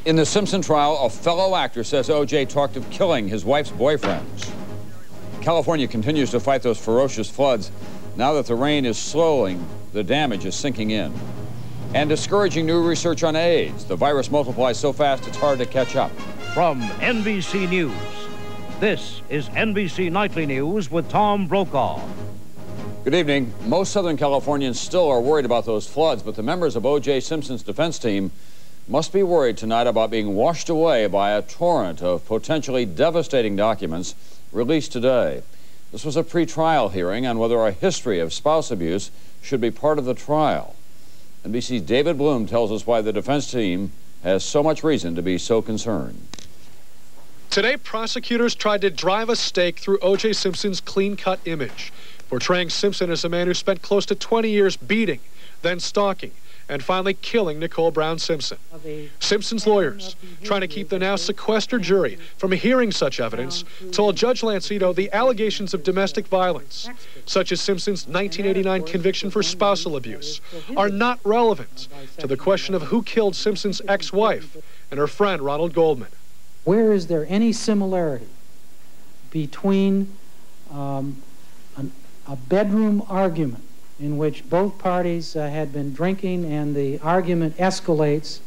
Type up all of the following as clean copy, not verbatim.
In the Simpson trial, a fellow actor says O.J. talked of killing his wife's boyfriends. California continues to fight those ferocious floods. Now that the rain is slowing, the damage is sinking in. And discouraging new research on AIDS. The virus multiplies so fast it's hard to catch up. From NBC News, this is NBC Nightly News with Tom Brokaw. Good evening. Most Southern Californians still are worried about those floods, but the members of O.J. Simpson's defense team must be worried tonight about being washed away by a torrent of potentially devastating documents released today. This was a pre-trial hearing on whether a history of spouse abuse should be part of the trial. NBC's David Bloom tells us why the defense team has so much reason to be so concerned. Today, prosecutors tried to drive a stake through O.J. Simpson's clean-cut image, portraying Simpson as a man who spent close to 20 years beating, then stalking, and finally killing Nicole Brown Simpson. Simpson's lawyers, trying to keep the now sequestered jury from hearing such evidence, told Judge Lancito the allegations of domestic violence, such as Simpson's 1989 conviction for spousal abuse, are not relevant to the question of who killed Simpson's ex-wife and her friend Ronald Goldman. Where is there any similarity between a bedroom argument in which both parties had been drinking and the argument escalates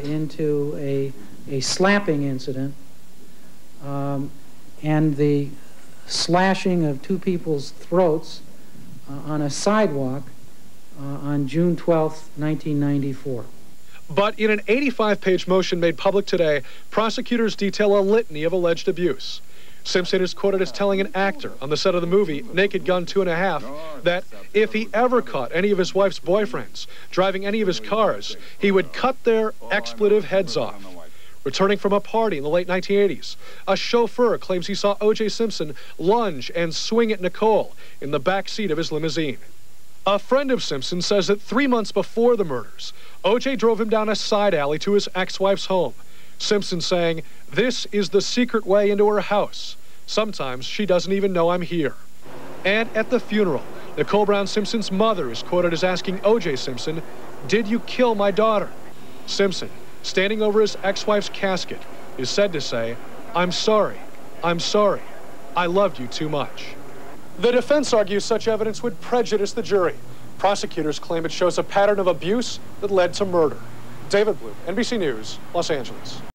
into a slapping incident and the slashing of two people's throats on a sidewalk on June 12th, 1994. But in an 85-page motion made public today, prosecutors detail a litany of alleged abuse. Simpson is quoted as telling an actor on the set of the movie Naked Gun 2.5 that if he ever caught any of his wife's boyfriends driving any of his cars, he would cut their expletive heads off. Returning from a party in the late 1980s, a chauffeur claims he saw O.J. Simpson lunge and swing at Nicole in the back seat of his limousine. A friend of Simpson says that 3 months before the murders, O.J. drove him down a side alley to his ex-wife's home. Simpson saying, "This is the secret way into her house. Sometimes she doesn't even know I'm here." And at the funeral, Nicole Brown Simpson's mother is quoted as asking O.J. Simpson, "Did you kill my daughter?" Simpson, standing over his ex-wife's casket, is said to say, I'm sorry. I loved you too much." The defense argues such evidence would prejudice the jury. Prosecutors claim it shows a pattern of abuse that led to murder. David Bloom, NBC News, Los Angeles.